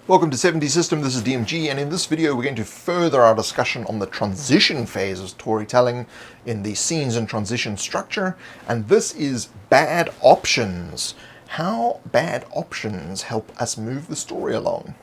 Welcome to 70 System, this is DMG, and in this video we're going to further our discussion on the transition phase of storytelling in the scenes and transition structure, and this is bad options. How bad options help us move the story along.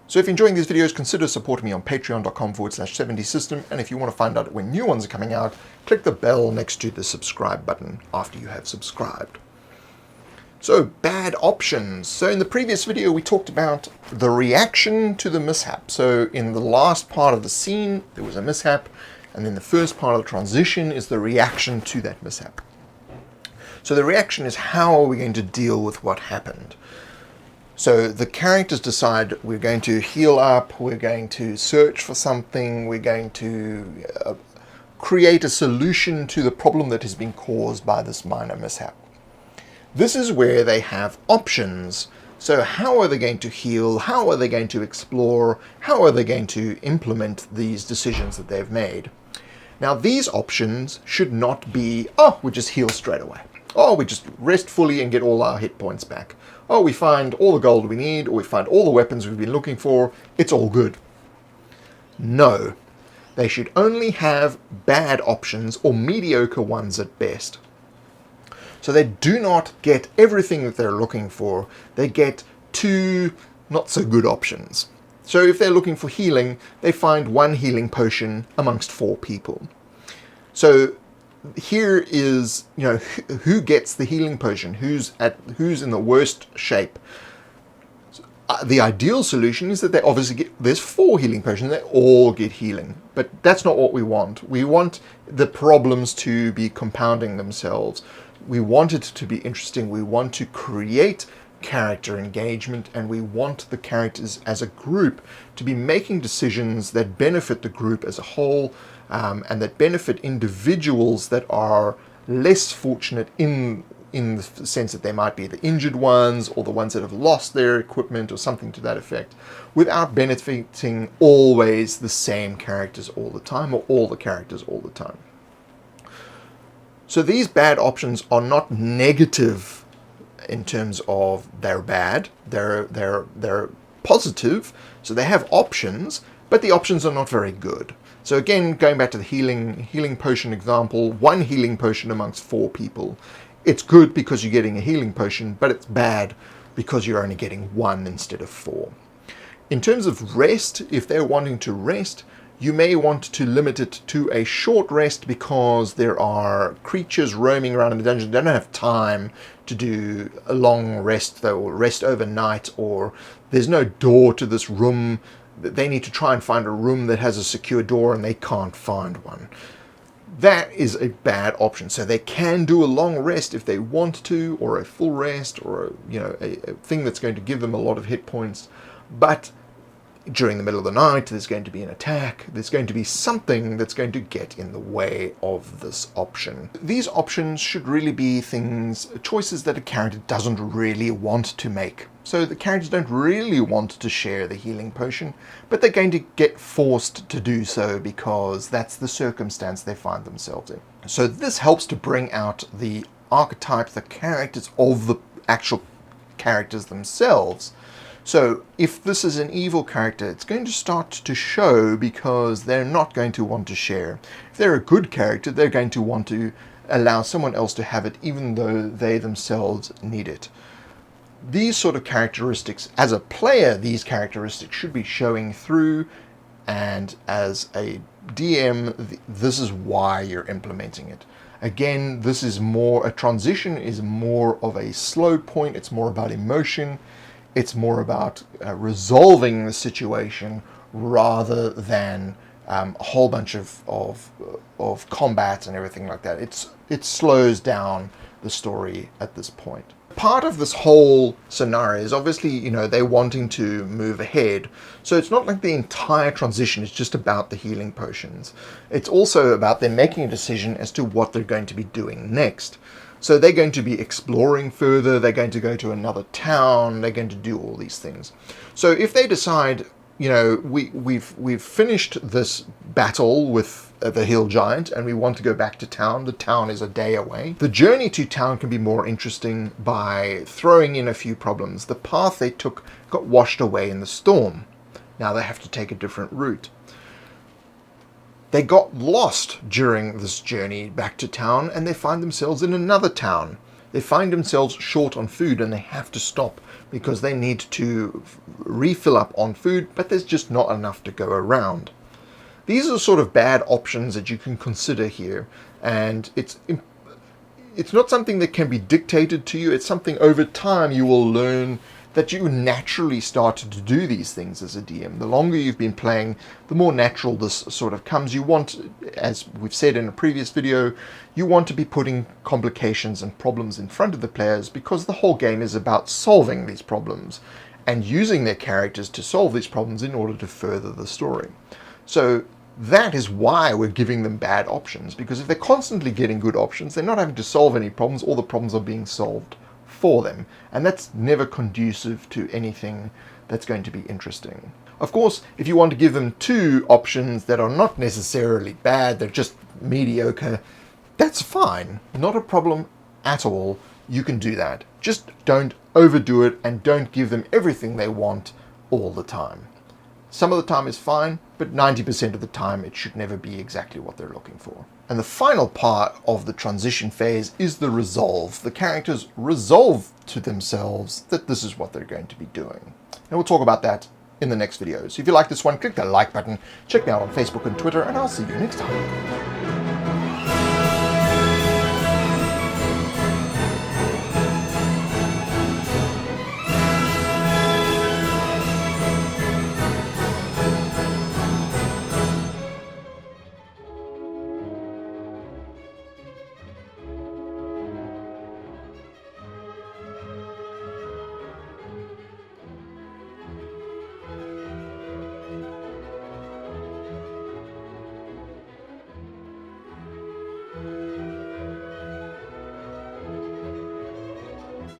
So if you're enjoying these videos, consider supporting me on patreon.com/70system, and if you want to find out when new ones are coming out, click the bell next to the subscribe button after you have subscribed. So, bad options. So in the previous video we talked about the reaction to the mishap. So in the last part of the scene there was a mishap, and then the first part of the transition is the reaction to that mishap. So the reaction is how are we going to deal with what happened. So the characters decide we're going to heal up, we're going to search for something, we're going to create a solution to the problem that has been caused by this minor mishap. This is where they have options. So how are they going to heal? How are they going to explore? How are they going to implement these decisions that they've made? Now these options should not be, oh, we just heal straight away. Oh, we just rest fully and get all our hit points back. Oh, we find all the gold we need, or we find all the weapons we've been looking for. It's all good. No. They should only have bad options, or mediocre ones at best. So they do not get everything that they're looking for. They get two not so good options. So if they're looking for healing, they find one healing potion amongst 4 people. So here is, who gets the healing potion, who's in the worst shape. The ideal solution is that they obviously there's 4 healing potions, they all get healing, but that's not what we want. We want the problems to be compounding themselves. We want it to be interesting. We want to create character engagement, and we want the characters as a group to be making decisions that benefit the group as a whole, and that benefit individuals that are less fortunate in the sense that they might be the injured ones or the ones that have lost their equipment or something to that effect, without benefiting always the same characters all the time or all the characters all the time. So these bad options are not negative in terms of they're bad, they're positive, so they have options, but the options are not very good. So again, going back to the healing potion example, 1 healing potion amongst 4 people. It's good because you're getting a healing potion, but it's bad because you're only getting 1 instead of 4. In terms of rest, if they're wanting to rest, you may want to limit it to a short rest because there are creatures roaming around in the dungeon. They don't have time to do a long rest, though, or rest overnight, or there's no door to this room. They need to try and find a room that has a secure door and they can't find one. That is a bad option. So they can do a long rest if they want to, or a full rest, or a thing that's going to give them a lot of hit points. But during the middle of the night, there's going to be an attack. There's going to be something that's going to get in the way of this option. These options should really be choices that a character doesn't really want to make. So the characters don't really want to share the healing potion, but they're going to get forced to do so because that's the circumstance they find themselves in. So this helps to bring out the archetype, the characters of the actual characters themselves. So if this is an evil character, it's going to start to show because they're not going to want to share. If they're a good character, they're going to want to allow someone else to have it even though they themselves need it. These sort of characteristics, as a player, these characteristics should be showing through, and as a DM, this is why you're implementing it. Again, this is a transition is more of a slow point, it's more about emotion. It's more about resolving the situation rather than a whole bunch of combat and everything like that. It slows down the story at this point. Part of this whole scenario is obviously, they're wanting to move ahead. So it's not like the entire transition is just about the healing potions. It's also about them making a decision as to what they're going to be doing next. So they're going to be exploring further, they're going to go to another town, they're going to do all these things. So if they decide, you know, we've finished this battle with the hill giant and we want to go back to town, the town is a day away. The journey to town can be more interesting by throwing in a few problems. The path they took got washed away in the storm. Now they have to take a different route. They got lost during this journey back to town and they find themselves in another town. They find themselves short on food and they have to stop because they need to refill up on food, but there's just not enough to go around. These are sort of bad options that you can consider here, and it's not something that can be dictated to you. It's something over time you will learn that you naturally started to do these things as a DM. The longer you've been playing, the more natural this sort of comes. You want, as we've said in a previous video, you want to be putting complications and problems in front of the players because the whole game is about solving these problems and using their characters to solve these problems in order to further the story. So that is why we're giving them bad options, because if they're constantly getting good options, they're not having to solve any problems, all the problems are being solved for them, and that's never conducive to anything that's going to be interesting. Of course, if you want to give them two options that are not necessarily bad, they're just mediocre, that's fine. Not a problem at all. You can do that. Just don't overdo it and don't give them everything they want all the time. Some of the time is fine, but 90% of the time it should never be exactly what they're looking for. And the final part of the transition phase is the resolve. The characters resolve to themselves that this is what they're going to be doing. And we'll talk about that in the next video. So if you like this one, click the like button, check me out on Facebook and Twitter, and I'll see you next time.